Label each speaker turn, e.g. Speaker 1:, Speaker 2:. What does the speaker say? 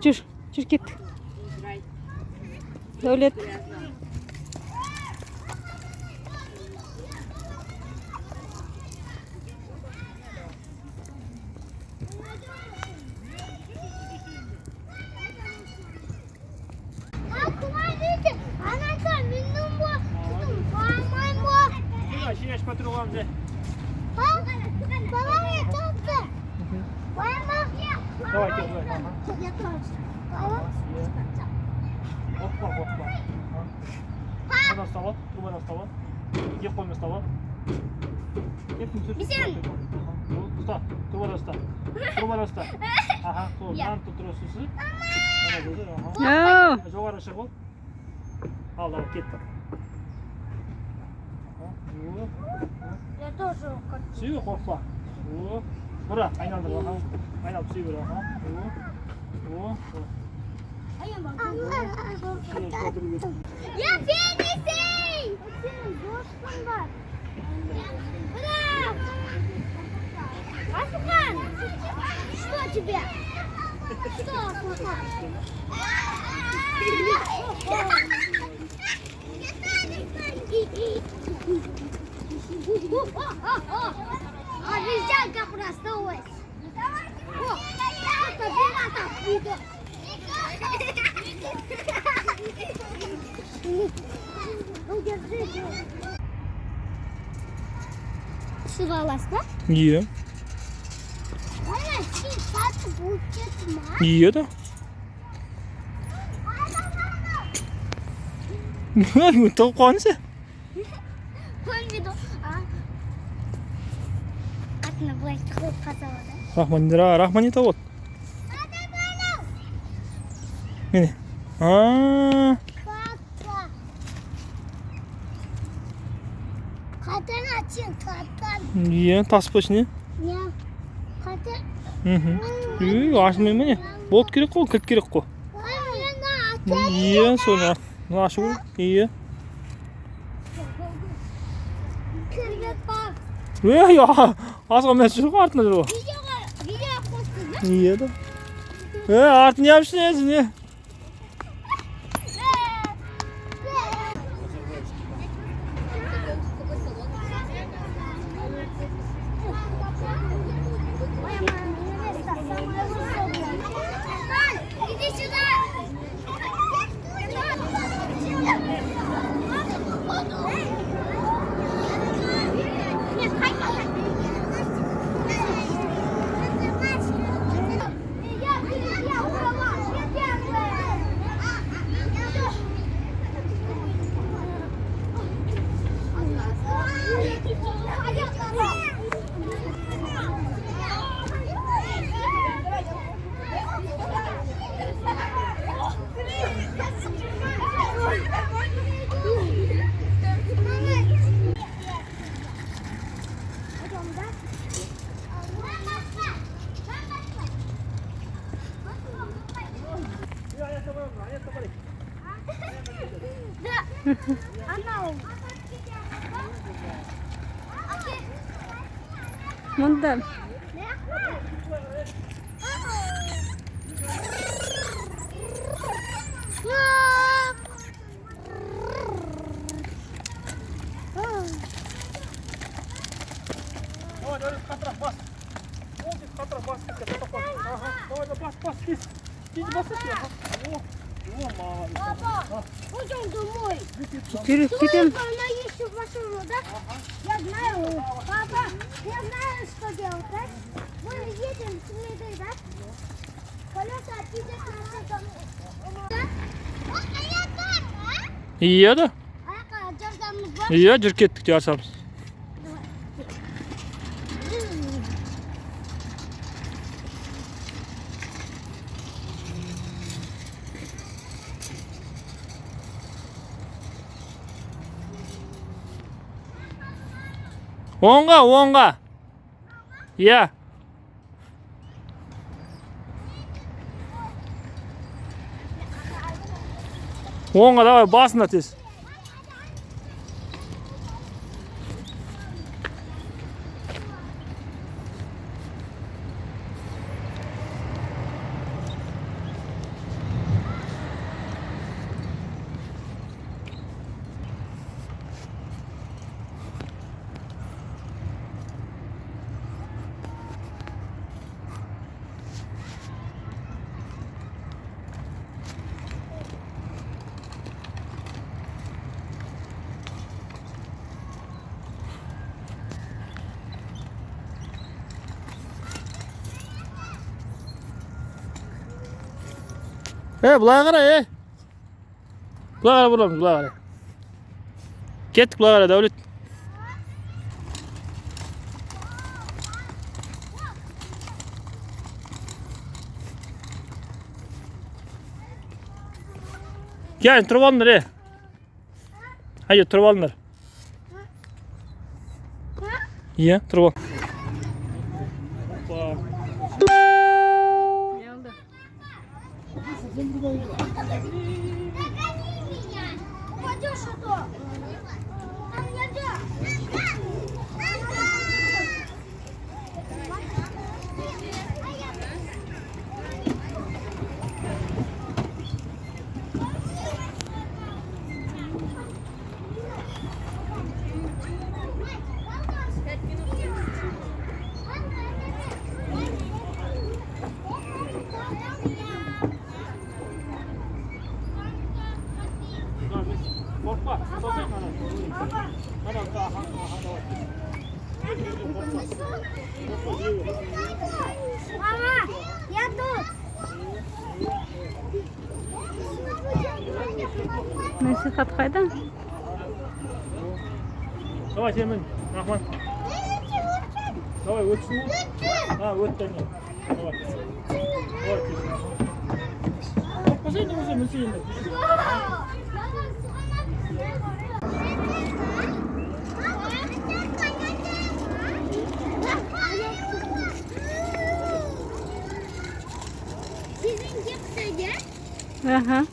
Speaker 1: Жүр, жүр кет. Дәулет.
Speaker 2: Шинеш патрулам же. Давайте, Опа. Трубадан ұстап ал. Екі қолмен ұстап ал. Ұста, трубадан ұста. Аха, сол, нан тұтыра сүсі. Жоғары шығып ол. Ал, кетті.
Speaker 3: Я тоже хочу.
Speaker 2: Сүйе қорқпа. Бұра, айналдыр. Айналып сүйе бер.
Speaker 3: Я Фенисей! Senin dostun var. Bırak! Асухан! Что тебе? Что, Асухан? Обезьянка проснулась. Это пирата придет. Удержите. Сывалась, да?
Speaker 1: Е.
Speaker 3: Она сейчас будет мать.
Speaker 1: Еді. Тоққанысы.
Speaker 3: Помню, атына былай тығылып қалса да.
Speaker 1: Рахмани тауып. Міне.
Speaker 3: Қатын атын, қатын.
Speaker 1: Е, тас башыне.
Speaker 3: Я. Қатын.
Speaker 1: Ашылмай міне. Болт керек қой, кілт керек қой. Е, соны ашу керек.
Speaker 3: Кіргет бар.
Speaker 1: Асыға мәс жүріп артына жүріп.
Speaker 3: Видео қостың ба?
Speaker 1: Еді. Артын япшын езін, не?
Speaker 3: Иди сюда! Нет, я убрала! Я первая! Да. Анау.
Speaker 1: Мұнда.
Speaker 2: Давай, қатырақ бас. Қатырақ бас. Бас. Иди бас.
Speaker 3: Папа, пойдем домой.
Speaker 1: Кетем.
Speaker 3: Она еще в машину, да? Я знаю. Папа, я знаю, что делать, да? Мы едем с Медой, да? Колеса отвезет нас домой. А я дома?
Speaker 1: Еді.
Speaker 3: А жардамымыз бар?
Speaker 1: Е, жүр кеттік жасамыз. Оңға. Е. Оңға, давай, басына тез. Bulağa qara, Bulağa qara buramız, bulağa qara. Ketdik bulağa qara, Davlet. Gel, turib olinglar, Hayır, turib olinglar. İyi, turib ol.
Speaker 4: Yandı.
Speaker 3: Пойдешь что? Там нельзя.
Speaker 2: Korkma. Tutacağım ana. Hadi aha, давай.
Speaker 3: Мама, я тут.
Speaker 4: Nasihat qayda?
Speaker 2: Давай sen min. Rahmat. Давай ötsün. Ha ötten gel. Давай. Давай kesin. Korkma sen de olsa mısın yine?
Speaker 3: Sizin kimse gel.
Speaker 4: Aha.